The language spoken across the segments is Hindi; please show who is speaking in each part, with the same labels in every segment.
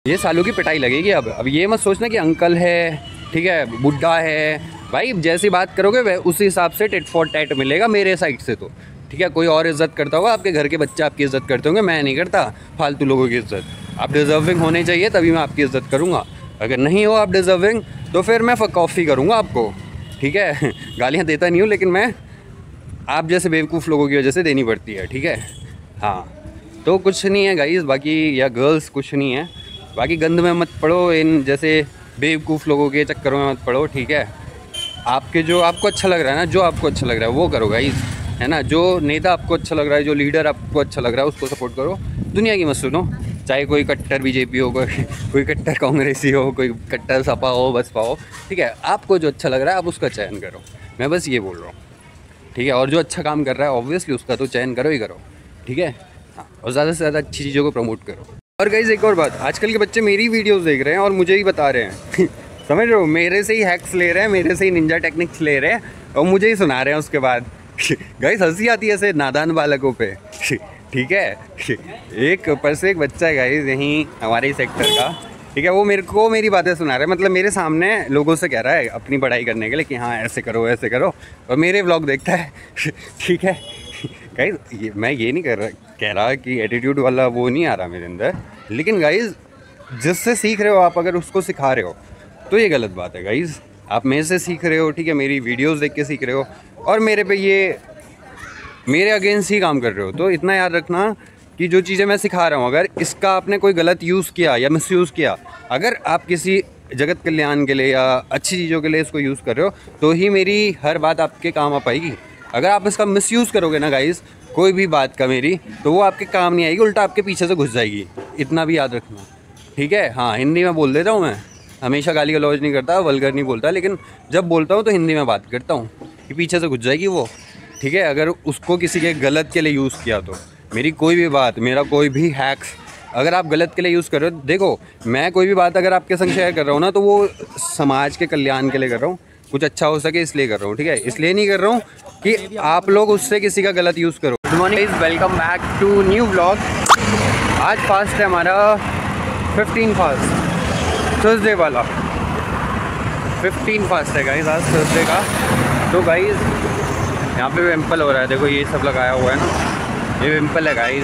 Speaker 1: ये सालों की पिटाई लगेगी। अब ये मत सोचना कि अंकल है, ठीक है, बुढ़ा है। भाई जैसी बात करोगे वह उसी हिसाब से टिट फॉर टैट मिलेगा मेरे साइड से तो, ठीक है। कोई और इज़्ज़त करता होगा, आपके घर के बच्चे आपकी इज़्ज़त करते होंगे, मैं नहीं करता फालतू लोगों की इज़्ज़त। आप डिज़र्विंग होने चाहिए तभी मैं आपकी इज़्ज़त करूँगा। अगर नहीं हो आप डिज़र्विंग तो फिर मैं कॉफ़ी करूँगा आपको, ठीक है। गालियाँ देता नहीं हूँ, लेकिन मैं आप जैसे बेवकूफ़ लोगों की वजह से देनी पड़ती है, ठीक है। हाँ तो कुछ नहीं है गाइस, बाकी या गर्ल्स कुछ नहीं है। बाकी गंद में मत पड़ो, इन जैसे बेवकूफ़ लोगों के चक्करों में मत पड़ो, ठीक है। आपके जो आपको अच्छा लग रहा है ना, जो आपको अच्छा लग रहा है वो करो गाइस, है ना। जो नेता आपको अच्छा लग रहा है, जो लीडर आपको अच्छा लग रहा है उसको सपोर्ट करो। दुनिया की मत सुनो, चाहे कोई कट्टर बीजेपी हो, कोई कट्टर कांग्रेसी हो, कोई कट्टर सपा हो, बसपा हो, ठीक है। आपको जो अच्छा लग रहा है आप उसका चयन करो, मैं बस ये बोल रहा हूँ, ठीक है। और जो अच्छा काम कर रहा है ऑब्वियसली उसका तो चयन करो ही करो, ठीक है। हाँ, और ज़्यादा से ज़्यादा अच्छी चीज़ों को प्रमोट करो। और गाइस एक और बात, आजकल के बच्चे मेरी वीडियोस देख रहे हैं और मुझे ही बता रहे हैं समझ रहे हो, मेरे से ही हैक्स ले रहे हैं, मेरे से ही निंजा टेक्निक्स ले रहे हैं और मुझे ही सुना रहे हैं उसके बाद गाइस हंसी आती है ऐसे नादान बालकों पे ठीक है। एक पर से एक बच्चा है गाइस यहीं हमारे ही सेक्टर का, ठीक है। वो मेरे को मेरी बातें सुना रहा है, मतलब मेरे सामने लोगों से कह रहा है अपनी पढ़ाई करने के लिए कि हाँ ऐसे करो ऐसे करो, और मेरे व्लॉग देखता है ठीक है गाइस। मैं ये नहीं कह रहा कि एटीट्यूड वाला वो नहीं आ रहा मेरे अंदर, लेकिन गाइस जिससे सीख रहे हो आप अगर उसको सिखा रहे हो तो ये गलत बात है गाइस। आप मेरे से सीख रहे हो, ठीक है, मेरी वीडियोस देख के सीख रहे हो और मेरे पे ये मेरे अगेंस्ट ही काम कर रहे हो, तो इतना याद रखना कि जो चीज़ें मैं सिखा रहा हूँ अगर इसका आपने कोई गलत यूज़ किया या मिसयूज़ किया, अगर आप किसी जगत कल्याण के लिए या अच्छी चीज़ों के लिए इसको यूज़ कर रहे हो तो ही मेरी हर बात आपके काम आ पाएगी। अगर आप इसका मिसयूज़ करोगे ना गाइस कोई भी बात का मेरी, तो वो आपके काम नहीं आएगी, उल्टा आपके पीछे से घुस जाएगी। इतना भी याद रखना, ठीक है। हाँ हिंदी में बोल देता हूँ, मैं हमेशा गाली गलौज नहीं करता, वल्गर नहीं बोलता, लेकिन जब बोलता हूँ तो हिंदी में बात करता हूँ कि पीछे से घुस जाएगी वो, ठीक है। अगर उसको किसी के गलत के लिए यूज़ किया तो मेरी कोई भी बात, मेरा कोई भी हैक्स अगर आप गलत के लिए यूज़ कर रहे हो, देखो मैं कोई भी बात अगर आपके संग शेयर कर रहा हूँ ना तो वो समाज के कल्याण के लिए कर रहा हूँ, कुछ अच्छा हो सके इसलिए कर रहा हूँ, ठीक है। इसलिए नहीं कर रहा हूँ कि आप लोग उससे किसी का गलत यूज़ करो। Good morning guys, welcome back to new vlog. आज फास्ट है हमारा 15 फास्ट थर्सडे वाला, 15 फास्ट है गाइस आज थर्सडे का। तो गाइस यहाँ पे पिम्पल हो रहा है, देखो ये सब लगाया हुआ है ना, ये पिम्पल है गाइस,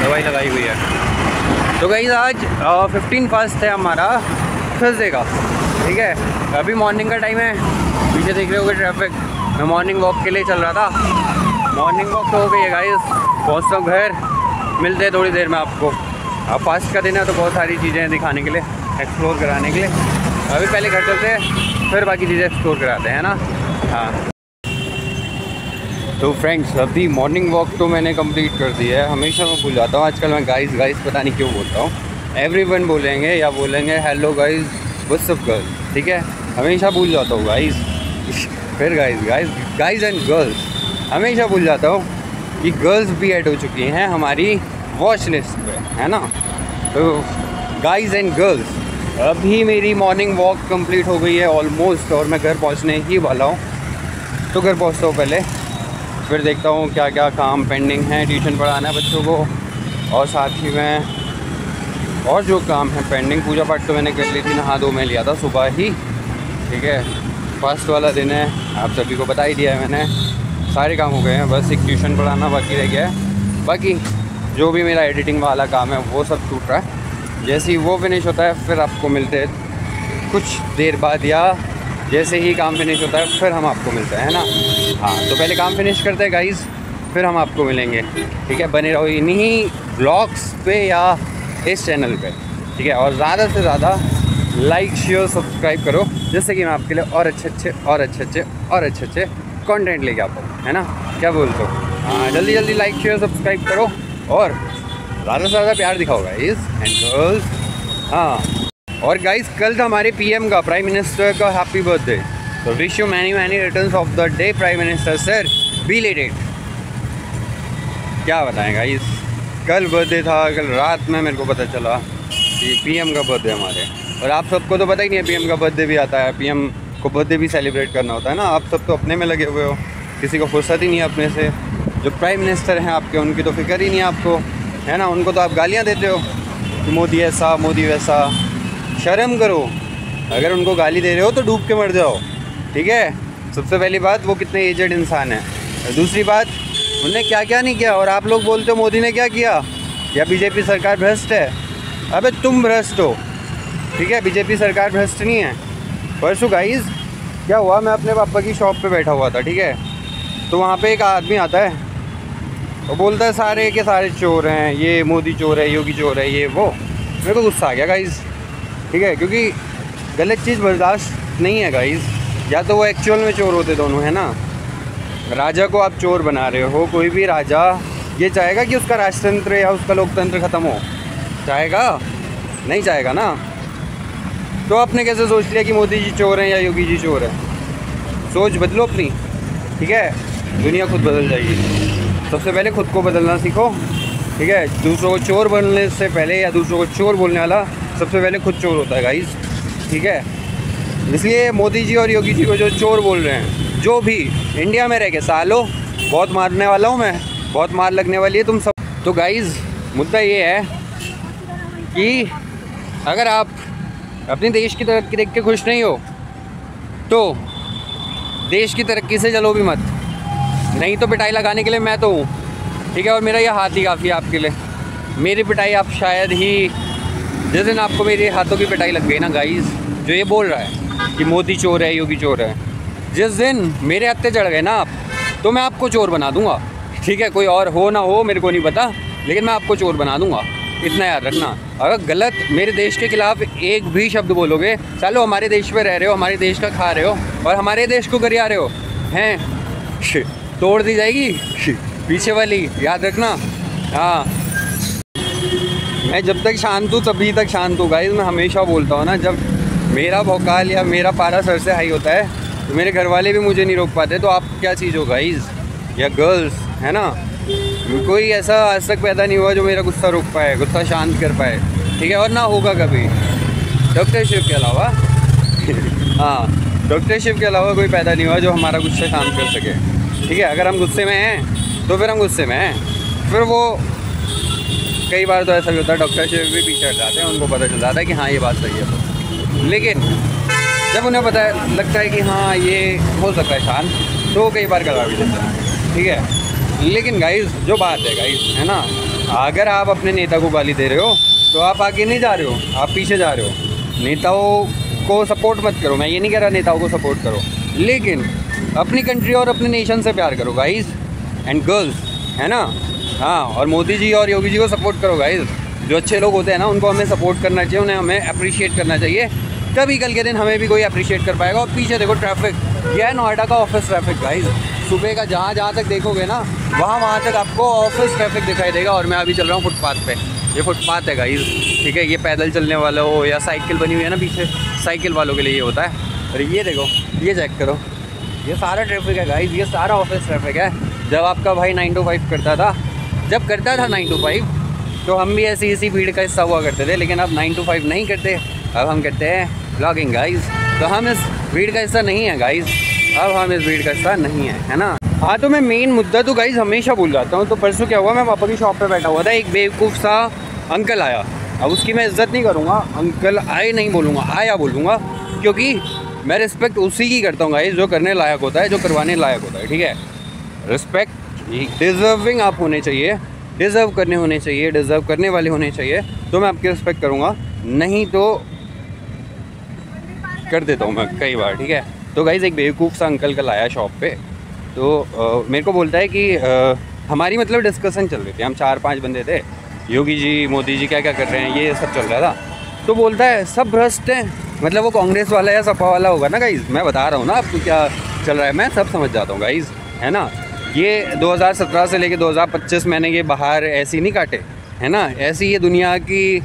Speaker 1: दवाई लगाई हुई है। तो गाइस आज 15 फास्ट है हमारा थर्सडे का, ठीक है। अभी मॉर्निंग का टाइम है, पीछे देख रहे होगे ट्रैफिक। मैं मॉर्निंग वॉक के लिए चल रहा था, मॉर्निंग वॉक तो हो गई है गाइस, पहुँचता हूँ घर, मिलते हैं थोड़ी देर में आपको। अब फास्ट का दिन है तो बहुत सारी चीज़ें दिखाने के लिए, एक्सप्लोर कराने के लिए। अभी पहले घर चलते हैं फिर बाकी चीज़ें एक्सप्लोर कराते हैं ना। हाँ तो फ्रेंड्स अभी मॉर्निंग वॉक तो मैंने कंप्लीट कर दिया है। हमेशा मैं भूल जाता हूँ आजकल, मैं गाइस गाइस पता नहीं क्यों बोलता हूँ। एवरीवन बोलेंगे या बोलेंगे hello guys what's up girls, ठीक है, हमेशा भूल जाता हूँ गाइस फिर गाइस एंड गर्ल्स हमेशा भूल जाता हूँ कि गर्ल्स भी ऐड हो चुकी हैं हमारी वॉच लिस्ट पे, है ना। तो गाइस एंड गर्ल्स अभी मेरी मॉर्निंग वॉक कंप्लीट हो गई है ऑलमोस्ट, और मैं घर पहुँचने ही वाला हूँ। तो घर पहुँचता हूँ पहले, फिर देखता हूँ क्या क्या काम पेंडिंग है, ट्यूशन पढ़ाना है बच्चों को, और साथ ही में और जो काम है पेंडिंग, पूजा पाठ तो मैंने कर ली थी, नहा धो मैं लिया था सुबह ही, ठीक है। फर्स्ट वाला दिन है, आप सभी को बता ही दिया है मैंने, सारे काम हो गए हैं, बस एक ट्यूशन पढ़ाना बाकी रह गया है। बाकी जो भी मेरा एडिटिंग वाला काम है वो सब छूट रहा है। जैसे ही वो फिनिश होता है फिर आपको मिलते हैं कुछ देर बाद, या जैसे ही काम फिनिश होता है फिर हम आपको मिलते हैं, है ना। हाँ तो पहले काम फिनिश करते हैं गाइस, फिर हम आपको मिलेंगे, ठीक है। बने रहो इन्हीं ब्लॉग्स पे या इस चैनल पे, ठीक है। और ज़्यादा से ज़्यादा लाइक शेयर सब्सक्राइब करो, जिससे कि मैं आपके लिए और अच्छे कंटेंट लेके आता हूँ, है ना। क्या बोलते हो? हाँ जल्दी जल्दी लाइक शेयर सब्सक्राइब करो और ज़्यादा से ज़्यादा प्यार दिखाओ गाइस एंड गर्ल्स। हाँ और गाइस कल था हमारे पीएम का, प्राइम मिनिस्टर का हैप्पी बर्थडे, तो wish you many returns of the day prime minister sir, belated. क्या बताएं गाइस, कल बर्थडे था, कल रात में मेरे को पता चला कि पीएम का बर्थडे हमारे, और आप सबको तो पता ही नहीं है पीएम का बर्थडे भी आता है, पीएम को बर्थडे भी सेलिब्रेट करना होता है ना। आप सब तो अपने में लगे हुए हो, किसी को फुर्सत ही नहीं है अपने से। जो प्राइम मिनिस्टर हैं आपके, उनकी तो फिक्र ही नहीं है आपको, है ना। उनको तो आप गालियाँ देते हो, कि मोदी ऐसा मोदी वैसा। शर्म करो, अगर उनको गाली दे रहे हो तो डूब के मर जाओ, ठीक है। सबसे पहली बात, वो कितने एजेड इंसान हैं। और दूसरी बात, उन्होंने क्या क्या नहीं किया। और आप लोग बोलते हो मोदी ने क्या किया या बीजेपी सरकार भ्रष्ट है। अबे तुम भ्रष्ट हो, ठीक है, बीजेपी सरकार भ्रष्ट नहीं है। परसों गाइस क्या हुआ, मैं अपने पापा की शॉप पे बैठा हुआ था, ठीक है। तो वहाँ पे एक आदमी आता है, वो बोलता है सारे के सारे चोर हैं, ये मोदी चोर है, योगी चोर है, ये वो। मेरे को गुस्सा आ गया गाइस, ठीक है, क्योंकि गलत चीज़ बर्दाश्त नहीं है गाइस। या तो वो एक्चुअल में चोर होते दोनों, है ना। राजा को आप चोर बना रहे हो। कोई भी राजा ये चाहेगा कि उसका राजतंत्र या उसका लोकतंत्र ख़त्म हो? चाहेगा? नहीं चाहेगा ना। तो आपने कैसे सोच लिया कि मोदी जी चोर हैं या योगी जी चोर हैं? सोच बदलो अपनी, ठीक है। दुनिया खुद बदल जाएगी। सबसे पहले खुद को बदलना सीखो, ठीक है। दूसरों को चोर बनने से पहले या दूसरों को चोर बोलने वाला सबसे पहले खुद चोर होता है गाइस, ठीक है। इसलिए मोदी जी और योगी जी को जो चोर बोल रहे हैं, जो भी इंडिया में रह के सालों, बहुत मारने वाला हूँ मैं, बहुत मार लगने वाली है तुम सब। तो गाइस मुद्दा ये है कि अगर आप अपने देश की तरक्की देख के खुश नहीं हो तो देश की तरक्की से जलो भी मत। नहीं तो पिटाई लगाने के लिए मैं तो हूँ, ठीक है। और मेरा ये हाथ ही काफ़ी है आपके लिए। मेरी पिटाई आप शायद ही, जिस दिन आपको मेरे हाथों की पिटाई लग गई ना गाइस, जो ये बोल रहा है कि मोदी चोर है, योगी चोर है, जिस दिन मेरे हत्थे चढ़ गए ना आप, तो मैं आपको चोर बना दूंगा, ठीक है। कोई और हो ना हो मेरे को नहीं पता, लेकिन मैं आपको चोर बना दूंगा, इतना याद रखना। अगर गलत मेरे देश के खिलाफ एक भी शब्द बोलोगे, चलो हमारे देश पे रह रहे हो, हमारे देश का खा रहे हो और हमारे देश को गरिया रहे हो, हैं, तोड़ दी जाएगी पीछे वाली, याद रखना। हाँ, मैं जब तक शांत हूँ तभी तक शांत हूँ गाइस। मैं हमेशा बोलता हूँ ना, जब मेरा भौकाल या मेरा पारा सर से हाई होता है तो मेरे घर वाले भी मुझे नहीं रोक पाते। तो आप क्या चीज़ हो गाइस या गर्ल्स, है ना। कोई ऐसा आज तक पैदा नहीं हुआ जो मेरा गुस्सा रोक पाए, गुस्सा शांत कर पाए, ठीक है। और ना होगा कभी, डॉक्टर शिव के अलावा हाँ, डॉक्टर शिव के अलावा कोई पैदा नहीं हुआ जो हमारा गुस्सा शांत कर सके, ठीक है। अगर हम गुस्से में हैं तो फिर हम गुस्से में हैं, फिर वो कई बार तो ऐसा भी होता है डॉक्टर शिव भी पीछे हट जाते हैं, उनको पता चल जाता है कि हाँ ये बात सही है। तो लेकिन जब उन्हें पता लगता है कि हाँ ये हो सकता है शांत, तो कई बार करवा भी देते हैं, ठीक है। लेकिन गाइस जो बात है गाइस, है ना, अगर आप अपने नेता को गाली दे रहे हो तो आप आगे नहीं जा रहे हो, आप पीछे जा रहे हो। नेताओं को सपोर्ट मत करो, मैं ये नहीं कह रहा नेताओं को सपोर्ट करो, लेकिन अपनी कंट्री और अपने नेशन से प्यार करो गाइस एंड गर्ल्स, है ना। हाँ, और मोदी जी और योगी जी को सपोर्ट करो गाइस। जो अच्छे लोग होते हैं ना, उनको हमें सपोर्ट करना चाहिए, उन्हें हमें अप्रिशिएट करना चाहिए, तभी कल के दिन हमें भी कोई अप्रिशिएट कर पाएगा। और पीछे देखो ट्रैफिक, यह है नोएडा का ऑफिस ट्रैफिक गाइस। सुबह का जहाँ तक देखोगे ना, वहाँ तक आपको ऑफिस ट्रैफिक दिखाई देगा। और मैं अभी चल रहा हूँ फुटपाथ पे, ये फुटपाथ है गाइस, ठीक है। ये पैदल चलने वाला हो या साइकिल बनी हुई है ना पीछे, साइकिल वालों के लिए ये होता है। और ये देखो, ये चेक करो, ये सारा ट्रैफिक है गाइस, ये सारा ऑफिस ट्रैफिक है। जब आपका भाई 9 to 5 करता था, जब करता था 9 to 5, तो हम भी ऐसी इसी भीड़ का हिस्सा हुआ करते थे। लेकिन अब 9 to 5 नहीं करते, अब हम करते हैं ब्लॉगिंग गाइस। तो हम इस भीड़ का हिस्सा नहीं है गाइस, अब हम इस भीड़ का हिस्सा नहीं है ना। हाँ, तो मैं मेन मुद्दा तो गाइस हमेशा भूल जाता हूँ। तो परसों क्या हुआ, मैं पापा की शॉप पे बैठा हुआ था, एक बेवकूफ़ सा अंकल आया। अब उसकी मैं इज़्ज़त नहीं करूँगा, अंकल आए नहीं बोलूँगा, आया बोलूँगा, क्योंकि मैं रिस्पेक्ट उसी की करता हूँ गाइस जो करने लायक होता है, जो करवाने लायक होता है, ठीक है। रिस्पेक्ट डिज़र्विंग आप होने चाहिए, डिज़र्व करने होने चाहिए, डिज़र्व करने वाले होने चाहिए, तो मैं आपकी रिस्पेक्ट करूँगा, नहीं तो कर देता हूँ मैं कई बार, ठीक है। तो गाइस एक बेवकूफ़ सा अंकल कल आया शॉप पे, तो मेरे को बोलता है कि हमारी मतलब डिस्कशन चल रही थी, हम 4-5 बंदे थे, योगी जी मोदी जी क्या क्या कर रहे हैं ये सब चल रहा था। तो बोलता है सब भ्रष्ट हैं, मतलब वो कांग्रेस वाला या सपा वाला होगा ना गाइस। मैं बता रहा हूँ ना आपको क्या चल रहा है, मैं सब समझ जाता हूँ गाइस, है ना। ये 2017 से लेके 2025 मैंने ये बाहर ऐसी नहीं काटे, है ना। ऐसी ये दुनिया की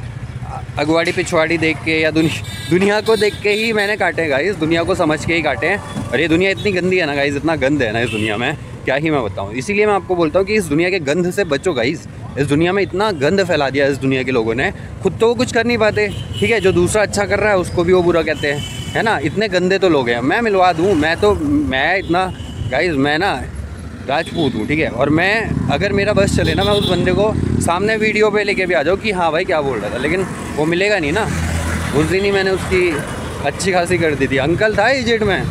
Speaker 1: अगवाड़ी पिछवाड़ी देख के या दुनिया को देख के ही मैंने काटे गाइस, दुनिया को समझ के ही काटे हैं। और ये दुनिया इतनी गंदी है ना गाइस, इतना गंद है ना इस दुनिया में, क्या ही मैं बताऊँ। इसीलिए मैं आपको बोलता हूँ कि इस दुनिया के गंद से बचो गाइस। इस दुनिया में इतना गंद फैला दिया इस दुनिया के लोगों ने, खुद तो वो कुछ कर नहीं पाते, ठीक है। जो दूसरा अच्छा कर रहा है उसको भी वो बुरा कहते हैं, है ना। इतने गंदे तो लोग हैं, मैं मिलवा दूँ, मैं इतना गाइस, मैं ना राजपूत हूँ, ठीक है। और मैं अगर मेरा बस चले ना, मैं उस बंदे को सामने वीडियो पे लेके भी आ जाऊँ कि हाँ भाई क्या बोल रहा था, लेकिन वो मिलेगा नहीं ना। उस दिन ही मैंने उसकी अच्छी खासी कर दी थी। अंकल था एजेड में,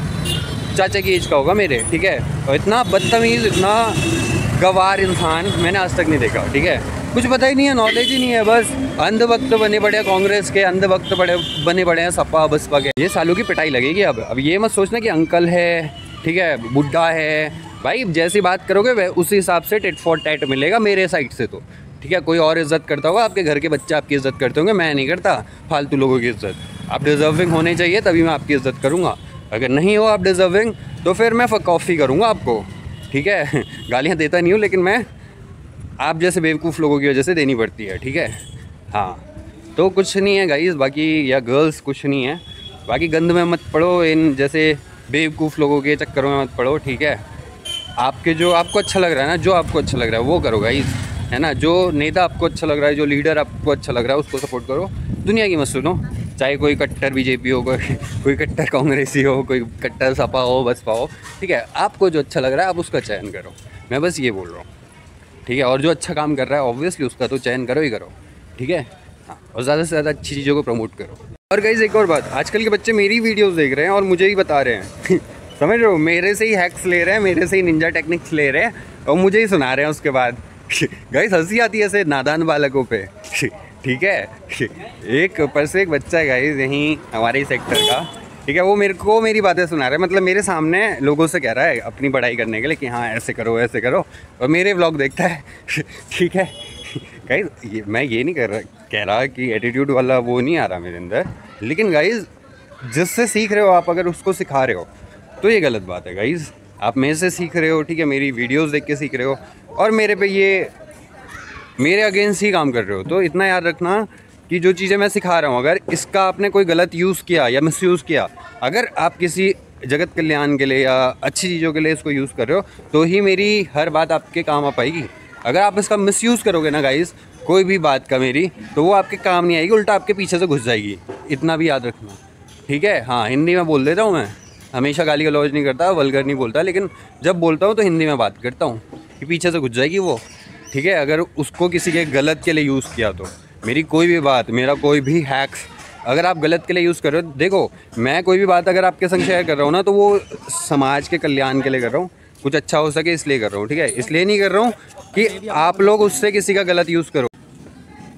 Speaker 1: चाचा की एज का होगा मेरे, ठीक है। और इतना बदतमीज़, इतना गवार इंसान मैंने आज तक नहीं देखा, ठीक है। कुछ पता ही नहीं है, नॉलेज ही नहीं है, बस अंधभक्त बने पड़े हैं कांग्रेस के, अंधभक्त बने पड़े हैं सपा बसपा के। ये सालों की पिटाई लगेगी अब ये मत सोचना कि अंकल है, ठीक है, बुढ़ा है। भाई जैसी बात करोगे वह उसी हिसाब से टिट फॉर टैट मिलेगा मेरे साइड से तो, ठीक है। कोई और इज़्ज़त करता होगा, आपके घर के बच्चे आपकी इज़्ज़त करते होंगे, मैं नहीं करता फालतू लोगों की इज़्ज़त। आप डिज़र्विंग होने चाहिए तभी मैं आपकी इज़्ज़त करूँगा। अगर नहीं हो आप डिज़र्विंग तो फिर मैं कॉफ़ी करूँगा आपको, ठीक है। गालियाँ देता नहीं हूँ, लेकिन मैं आप जैसे बेवकूफ़ लोगों की वजह से देनी पड़ती है, ठीक है। हाँ तो कुछ नहीं है गाइस, बाकी या गर्ल्स कुछ नहीं है। बाकी गंद में मत पड़ो, इन जैसे बेवकूफ़ लोगों के चक्करों में मत पड़ो, ठीक है। आपके जो आपको अच्छा लग रहा है ना, जो आपको अच्छा लग रहा है वो करो गाइस, है ना। जो नेता आपको अच्छा लग रहा है, जो लीडर आपको अच्छा लग रहा है उसको सपोर्ट करो। दुनिया की मत सुनो, चाहे कोई कट्टर बीजेपी हो, कोई कट्टर कांग्रेसी हो, कोई कट्टर सपा हो, बसपा हो, ठीक है। आपको जो अच्छा लग रहा है आप उसका चयन करो, मैं बस ये बोल रहा हूँ, ठीक है। और जो अच्छा काम कर रहा है ऑब्वियसली उसका तो चयन करो ही करो, ठीक है। हाँ, और ज़्यादा से ज़्यादा अच्छी चीज़ों को प्रमोट करो। और गाइस एक और बात, आजकल के बच्चे मेरी वीडियोस देख रहे हैं और मुझे ही बता रहे हैं समझ रहे हो, मेरे से ही हैक्स ले रहे हैं, मेरे से ही निंजा टेक्निक्स ले रहे हैं और मुझे ही सुना रहे हैं उसके बाद गाइस हंसी आती है ऐसे नादान बालकों पे ठीक है। एक पर से एक बच्चा है गाइस यहीं हमारे ही सेक्टर का, ठीक है। वो मेरे को मेरी बातें सुना रहा है, मतलब मेरे सामने लोगों से कह रहा है अपनी पढ़ाई करने के लिए कि हाँ ऐसे करो ऐसे करो, और मेरे व्लॉग देखता है ठीक है गाइस। मैं ये नहीं कह रहा कि एटीट्यूड वाला वो नहीं आ रहा मेरे अंदर, लेकिन गाइस जिससे सीख रहे हो आप अगर उसको सिखा रहे हो तो ये गलत बात है गाइस। आप मेरे से सीख रहे हो, ठीक है, मेरी वीडियोस देख के सीख रहे हो और मेरे पे ये मेरे अगेंस्ट ही काम कर रहे हो, तो इतना याद रखना कि जो चीज़ें मैं सिखा रहा हूँ अगर इसका आपने कोई गलत यूज़ किया या मिसयूज़ किया, अगर आप किसी जगत कल्याण के लिए या अच्छी चीज़ों के लिए इसको यूज़ कर रहे हो तो ही मेरी हर बात आपके काम आ पाएगी। अगर आप इसका मिसयूज़ करोगे ना गाइस कोई भी बात का मेरी, तो वो आपके काम नहीं आएगी, उल्टा आपके पीछे से घुस जाएगी। इतना भी याद रखना, ठीक है। हाँ हिंदी में बोल देता हूँ, मैं हमेशा गाली गलौज नहीं करता, वल्गर नहीं बोलता, लेकिन जब बोलता हूँ तो हिंदी में बात करता हूँ कि पीछे से घुस जाएगी वो, ठीक है। अगर उसको किसी के गलत के लिए यूज़ किया तो मेरी कोई भी बात, मेरा कोई भी हैक्स अगर आप गलत के लिए यूज़ कर रहे हो, देखो मैं कोई भी बात अगर आपके संग शेयर कर रहा हूँ ना तो वो समाज के कल्याण के लिए कर रहा हूँ, कुछ अच्छा हो सके इसलिए कर रहा हूँ, ठीक है। इसलिए नहीं कर रहा हूँ कि आप लोग उससे किसी का गलत यूज़ करो।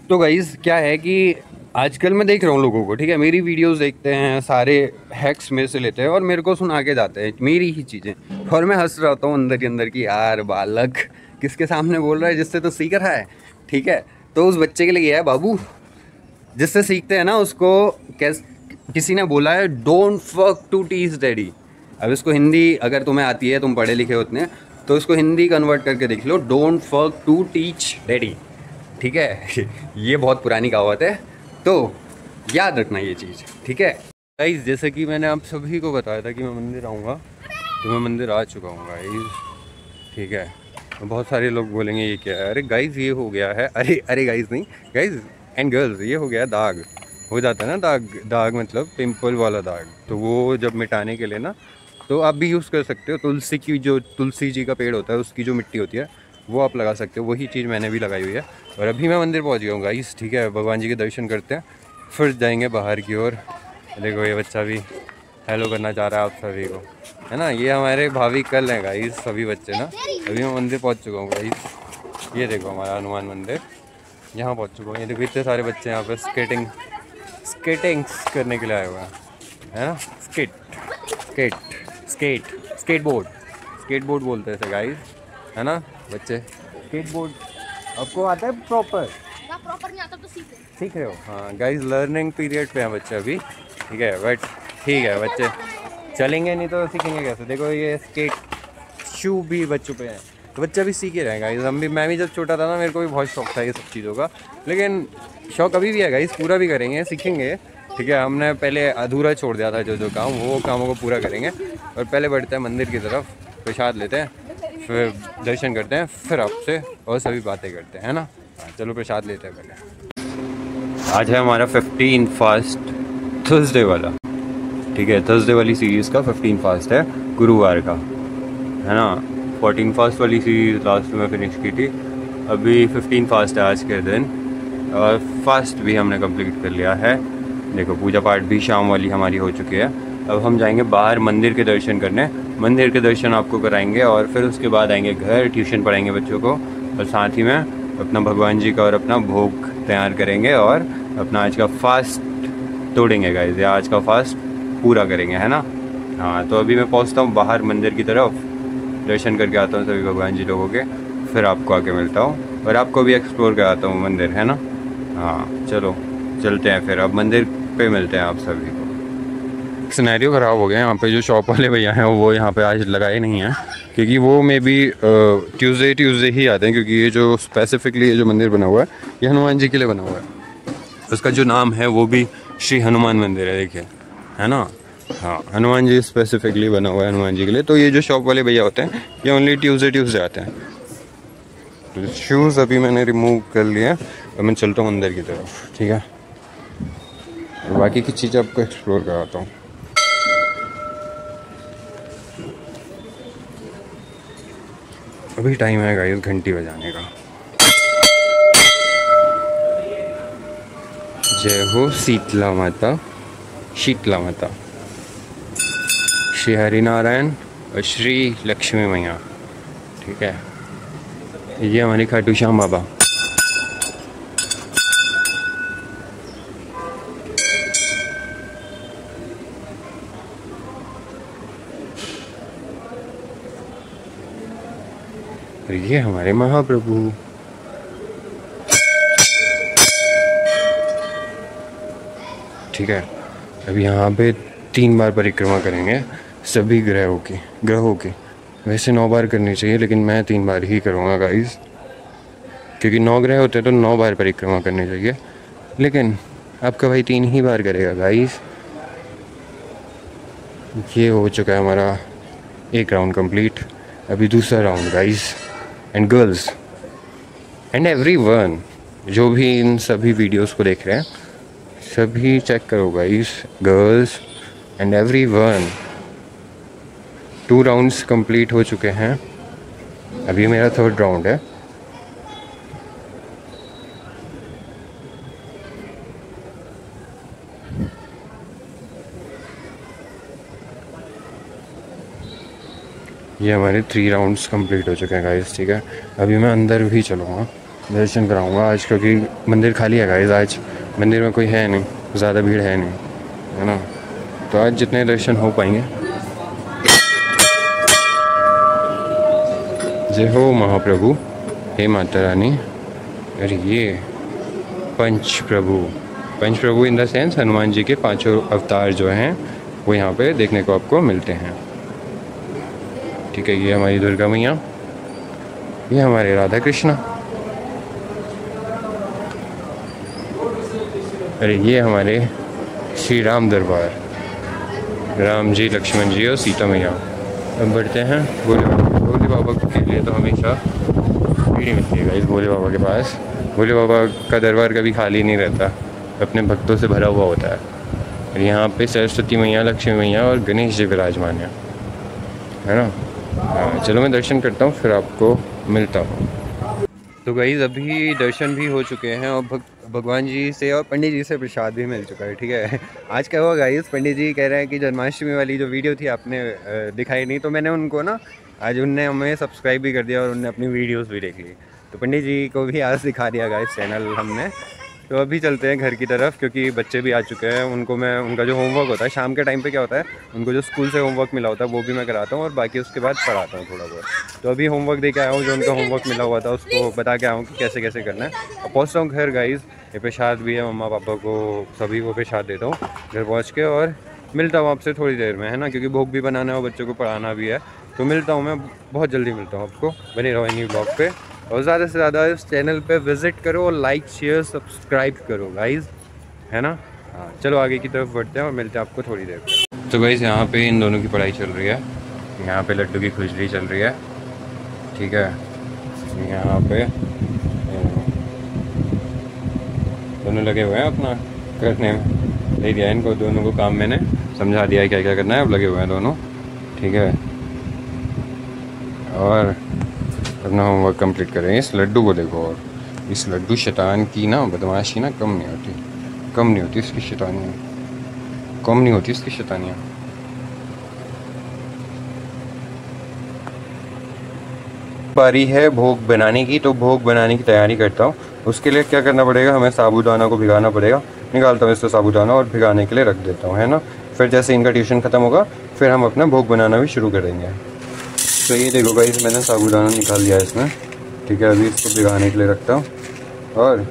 Speaker 1: तो गाइज़ क्या है कि आजकल मैं देख रहा हूँ लोगों को, ठीक है, मेरी वीडियोस देखते हैं, सारे हैक्स मेरे से लेते हैं और मेरे को सुना के जाते हैं मेरी ही चीज़ें, और मैं हंस रहा हूँ अंदर ही अंदर की यार बालक किसके सामने बोल रहा है, जिससे तो सीख रहा है, ठीक है। तो उस बच्चे के लिए है बाबू, जिससे सीखते हैं ना उसको किसी ने बोला है don't fuck to teach daddy. अब इसको हिंदी अगर तुम्हें आती है, तुम पढ़े लिखे होते हैं, तो इसको हिंदी कन्वर्ट करके देख लो, don't fuck to teach daddy, ठीक है। ये बहुत पुरानी कहावत है, तो याद रखना ये चीज़, ठीक है गाइस। जैसे कि मैंने आप सभी को बताया था कि मैं मंदिर आऊँगा, तो मैं मंदिर आ चुका हूँ गाइस, ठीक है। बहुत सारे लोग बोलेंगे ये क्या है, अरे गाइस ये हो गया है, अरे गाइस नहीं, गाइस एंड गर्ल्स ये हो गया दाग, हो जाता है ना दाग मतलब पिंपल वाला दाग, तो वो जब मिटाने के लिए ना तो आप भी यूज़ कर सकते हो। तुलसी की जो तुलसी जी का पेड़ होता है उसकी जो मिट्टी होती है वो आप लगा सकते हो, वही चीज़ मैंने भी लगाई हुई है। और अभी मैं मंदिर पहुंच गया हूँ गाइस, ठीक है। भगवान जी के दर्शन करते हैं फिर जाएंगे बाहर की ओर। देखो ये बच्चा भी हेलो करना चाह रहा है आप सभी को, है ना। ये हमारे भावी कल हैं गाइस सभी बच्चे ना। अभी मैं मंदिर पहुँच चुका हूँ गाइस, ये देखो हमारा हनुमान मंदिर, यहाँ पहुँच चुका हूँ। ये देखो इतने सारे बच्चे यहाँ पर स्केटिंग करने के लिए आए हुए हैं, है ना। स्केटबोर्ड बोलते हैं इसे गाइस, है ना बच्चे। स्केटबोर्ड आपको आता है प्रॉपर नहीं आता तो सीख रहे हो। हाँ गाइस लर्निंग पीरियड पे हैं बच्चे अभी, ठीक है, बट ठीक है बच्चे चलेंगे नहीं तो सीखेंगे कैसे। देखो ये स्केट शू भी बच्चों पे हैं, तो बच्चे अभी सीख ही रहे हैं गाइस। मैं भी जब छोटा था ना मेरे को भी बहुत शौक था ये सब चीज़ों का, लेकिन शौक अभी भी है गाइस, पूरा भी करेंगे, सीखेंगे, ठीक है। हमने पहले अधूरा छोड़ दिया था जो काम, वो कामों को पूरा करेंगे। और पहले बढ़ते हैं मंदिर की तरफ, प्रसाद लेते हैं, फिर दर्शन करते हैं, फिर आपसे और सभी बातें करते हैं, है ना। हाँ चलो प्रसाद लेते हैं पहले। आज है हमारा 15 फास्ट थर्सडे वाला, ठीक है, थर्सडे वाली सीरीज़ का 15 फास्ट है गुरुवार का, है ना। 14 फास्ट वाली सीरीज लास्ट में फिनिश की थी, अभी 15 फास्ट है आज के दिन, और फास्ट भी हमने कंप्लीट कर लिया है। देखो पूजा पाठ भी शाम वाली हमारी हो चुकी है। अब हम जाएंगे बाहर मंदिर के दर्शन करने, मंदिर के दर्शन आपको कराएंगे और फिर उसके बाद आएंगे घर, ट्यूशन पढ़ाएंगे बच्चों को, और साथ ही में अपना भगवान जी का और अपना भोग तैयार करेंगे और अपना आज का फास्ट तोड़ेंगे गाइस, या आज का फास्ट पूरा करेंगे, है ना। हाँ, तो अभी मैं पहुंचता हूँ बाहर मंदिर की तरफ, दर्शन करके आता हूँ सभी भगवान जी लोगों के, फिर आपको आके मिलता हूँ और आपको भी एक्सप्लोर कराता हूँ मंदिर, है ना। हाँ चलो चलते हैं फिर, अब मंदिर पे मिलते हैं आप सभी को। सिनेरियो ख़राब हो गया यहाँ पे, जो शॉप वाले भैया हैं वो यहाँ पे आज लगाए नहीं हैं, क्योंकि वो मे बी ट्यूसडे ही आते हैं, क्योंकि ये जो स्पेसिफिकली ये जो मंदिर बना हुआ है ये हनुमान जी के लिए बना हुआ है। उसका जो नाम है वो भी श्री हनुमान मंदिर है, देखिए, है ना। हाँ, हनुमान जी स्पेसिफिकली बना हुआ है हनुमान जी के लिए। तो ये जो शॉप वाले भैया होते हैं ये ओनली ट्यूसडे आते हैं। तो शूज़ अभी मैंने रिमूव कर लिया और मैं चलता हूँ अंदर की तरफ, ठीक है, और बाकी की चीज़ें आपको एक्सप्लोर कराता हूँ। अभी टाइम है गाइस घंटी बजाने का। जय हो शीतला माता, शीतला माता, श्री हरिनारायण और श्री लक्ष्मी मैया, ठीक है। ये हमारी खाटू श्याम बाबा। और ये हमारे महाप्रभु। ठीक है, अब यहाँ पे 3 बार परिक्रमा करेंगे सभी ग्रहों की। वैसे 9 बार करनी चाहिए, लेकिन मैं 3 बार ही करूँगा गाइस, क्योंकि 9 ग्रह होते हैं तो 9 बार परिक्रमा करनी चाहिए, लेकिन आपका भाई 3 ही बार करेगा गाइस। ये हो चुका है हमारा 1 राउंड कंप्लीट, अभी दूसरा round guys. And girls and everyone जो भी इन सभी वीडियोस को देख रहे हैं, सभी चेक करो guys, girls and everyone. 2 rounds complete हो चुके हैं, अभी मेरा 3rd राउंड है। ये हमारे 3 राउंड्स कंप्लीट हो चुके हैं गाइस, ठीक है। अभी मैं अंदर भी चलूँगा, दर्शन कराऊँगा आज, क्योंकि मंदिर खाली है गाइस। आज मंदिर में कोई है नहीं, ज़्यादा भीड़ है नहीं, है ना। तो आज जितने दर्शन हो पाएंगे। जय हो महाप्रभु, हे माता रानी। अरे ये पंच प्रभु in the sense Hanuman ji के 5 अवतार जो हैं वो यहाँ पे देखने को आपको मिलते हैं, ठीक है। ये हमारी दुर्गा मैया, ये हमारे राधा कृष्णा, अरे ये हमारे श्री राम दरबार, राम जी, लक्ष्मण जी और सीता मैया। अब बढ़ते हैं भोले बाबा के लिए तो हमेशा भीड़ मिलती है गाइस भोले बाबा के पास। भोले बाबा का दरबार कभी खाली नहीं रहता, अपने भक्तों से भरा हुआ होता है। और यहाँ पे सरस्वती मैया, लक्ष्मी मैया और गणेश जी विराजमान है ना। हाँ, चलो मैं दर्शन करता हूँ, फिर आपको मिलता हूँ। तो गाइस अभी दर्शन भी हो चुके हैं और भगवान जी से और पंडित जी से प्रसाद भी मिल चुका है, ठीक है। आज क्या हुआ गाइस, पंडित जी कह रहे हैं कि जन्माष्टमी वाली जो वीडियो थी आपने दिखाई नहीं, तो मैंने उनको ना आज उनने हमें सब्सक्राइब भी कर दिया और उनने अपनी वीडियोस भी देख ली, तो पंडित जी को भी आज दिखा दिया गाइस चैनल हमने। तो अभी चलते हैं घर की तरफ, क्योंकि बच्चे भी आ चुके हैं। उनको मैं उनका जो होमवर्क होता है शाम के टाइम पे क्या होता है, उनको जो स्कूल से होमवर्क मिला होता है वो भी मैं कराता हूँ और बाकी उसके बाद पढ़ाता हूँ थोड़ा बहुत। तो अभी होमवर्क दे के आया हूँ, जो उनका होमवर्क मिला हुआ था उसको बता के आया हूँ कि कैसे कैसे करना है। और पहुँचता हूँ घर गाइज़, ये प्रसाद भी है, मम्मा पापा को सभी को प्रसाद देता हूँ घर पहुँच के, और मिलता हूँ आपसे थोड़ी देर में, है ना, क्योंकि भोग भी बनाना है और बच्चों को पढ़ाना भी है। तो मिलता हूँ मैं, बहुत जल्दी मिलता हूँ आपको, बने रहो इन्हीं ब्लॉग पे, और ज़्यादा से ज़्यादा इस चैनल पे विज़िट करो और लाइक शेयर सब्सक्राइब करो गाइज़, है ना। हाँ चलो आगे की तरफ बढ़ते हैं और मिलते हैं आपको थोड़ी देर पे। तो गाइज़ यहाँ पे इन दोनों की पढ़ाई चल रही है, यहाँ पे लड्डू की खुजली चल रही है, ठीक है। यहाँ पे दोनों लगे हुए हैं अपना करने में, दे दिया इनको दोनों को काम, मैंने समझा दिया है क्या क्या करना है, अब लगे हुए हैं दोनों, ठीक है। और अपना होमवर्क कंप्लीट करें। इस लड्डू को देखो, और इस लड्डू शैतान की ना बदमाशी ना कम नहीं होती, कम नहीं होती इसकी शैतानियाँ, कम नहीं होती इसकी शैतानियाँ। बारी है भोग बनाने की, तो भोग बनाने की तैयारी करता हूँ। उसके लिए क्या करना पड़ेगा, हमें साबूदाना को भिगाना पड़ेगा। निकालता हूँ इससे साबूदाना और भिगाने के लिए रख देता हूँ, है ना। फिर जैसे इनका ट्यूशन ख़त्म होगा फिर हम अपना भोग बनाना भी शुरू करेंगे। तो ये देखो गाइस, मैंने साबूदाना निकाल लिया इसमें, ठीक है। अभी इसको भिगाने के लिए रखता हूँ और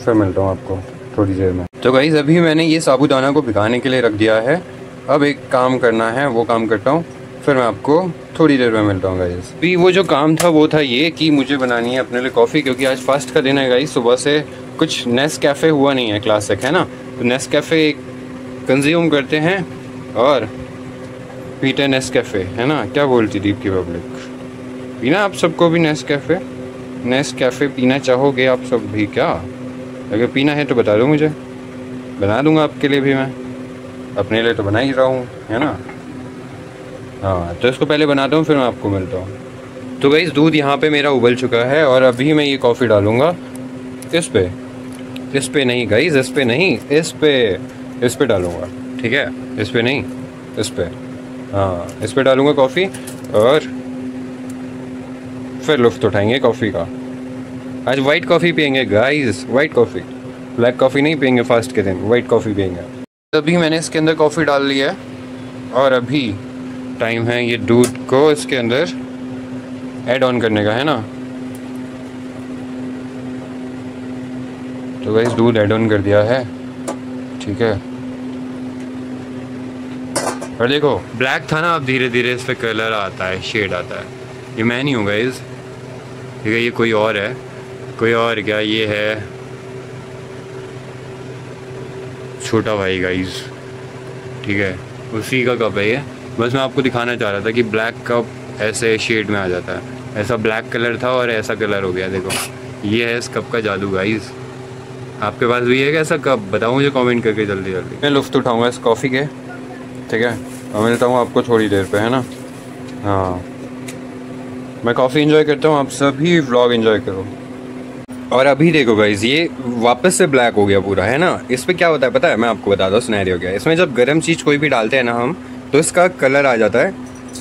Speaker 1: फिर मिलता हूँ आपको थोड़ी देर में। तो गाइस अभी मैंने ये साबूदाना को भिगाने के लिए रख दिया है। अब एक काम करना है, वो काम करता हूँ, फिर मैं आपको थोड़ी देर में मिलता हूँ गाइस। अभी वो जो काम था वो था ये कि मुझे बनानी है अपने लिए कॉफ़ी, क्योंकि आज फास्ट का दिन है गाइस। सुबह से कुछ नेस्कैफ़े हुआ नहीं है क्लासिक, है ना। तो नेस्कैफ़े कंज्यूम करते हैं और पीते नेस्कैफ़े, है ना। क्या बोलती दीप की पब्लिक, पीना आप सबको भी नेस्कैफ़े पीना चाहोगे आप सब भी क्या? अगर पीना है तो बता दो मुझे, बना दूंगा आपके लिए भी। मैं अपने लिए तो बना ही रहा हूँ, है ना। हाँ, तो इसको पहले बनाता हूँ फिर मैं आपको मिलता हूँ। तो गाइस दूध यहाँ पे मेरा उबल चुका है और अभी मैं ये कॉफ़ी डालूँगा इस पे नहीं गाइस, इस पे नहीं, इस पे डालूँगा, ठीक है। इस पे नहीं, इस पे, हाँ इस पे डालूँगा कॉफ़ी और फिर लुत्फ़ उठाएंगे कॉफ़ी का। आज वाइट कॉफ़ी पियेंगे guys, white coffee, black coffee नहीं पियेंगे फास्ट के दिन, वाइट कॉफ़ी पियेंगे। अभी मैंने इसके अंदर कॉफ़ी डाल ली है और अभी टाइम है ये दूध को इसके अंदर ऐड ऑन करने का, है ना। तो गाइस दूध ऐड ऑन कर दिया है, ठीक है। और देखो ब्लैक था ना, अब धीरे धीरे इस पे कलर आता है, शेड आता है। ये मैं नहीं हूँ गाइस, ठीक है, ये कोई और है, कोई और क्या, ये है छोटा भाई गाइस, ठीक है, उसी का कप है ये। बस मैं आपको दिखाना चाह रहा था कि ब्लैक कप ऐसे शेड में आ जाता है। ऐसा ब्लैक कलर था और ऐसा कलर हो गया, देखो ये है इस कप का जादू गाइस। आपके पास भी है क्या ऐसा कप? बताओ मुझे कमेंट करके जल्दी जल्दी। मैं लुत्फ़ उठाऊंगा इस कॉफ़ी के, ठीक है। और मिलता हूँ आपको थोड़ी देर पे, है ना। हाँ, मैं कॉफ़ी एंजॉय करता हूँ, आप सभी व्लॉग एंजॉय करो। और अभी देखो गाइस, ये वापस से ब्लैक हो गया पूरा, है ना। इस पर क्या होता है पता है, मैं आपको बता दूँ सिनेरियो क्या है। इसमें जब गर्म चीज़ कोई भी डालते हैं ना हम, तो इसका कलर आ जाता है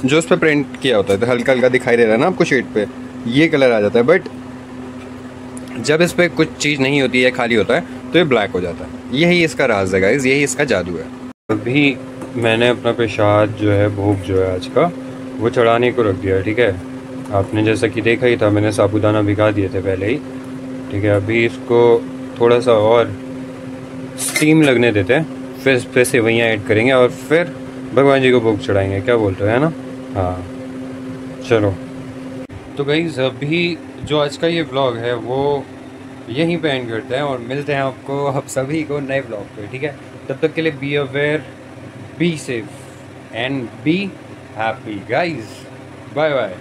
Speaker 1: जो उस पर प्रिंट किया होता है, तो हल्का हल्का दिखाई दे रहा है ना आपको शेड पे, ये कलर आ जाता है। बट जब इस पर कुछ चीज़ नहीं होती है, खाली होता है, तो ये ब्लैक हो जाता है। यही इसका राज है गाइस, यही इसका जादू है। अभी मैंने अपना प्रसाद जो है, भोग जो है आज का, वो चढ़ाने को रख दिया है, ठीक है। आपने जैसा कि देखा ही था, मैंने साबूदाना भिगा दिए थे पहले ही, ठीक है। अभी इसको थोड़ा सा और स्टीम लगने देते हैं, फिर सेवइयाँ ऐड करेंगे और फिर भगवान जी को भोग चढ़ाएंगे। क्या बोलते हो, है ना। हाँ चलो। तो गाइस अभी जो आज का ये व्लॉग है वो यहीं पे एंड करते हैं और मिलते हैं आपको, आप सभी को नए व्लॉग पे, ठीक है। तब तक के लिए be aware, be safe and be happy guys. Bye bye.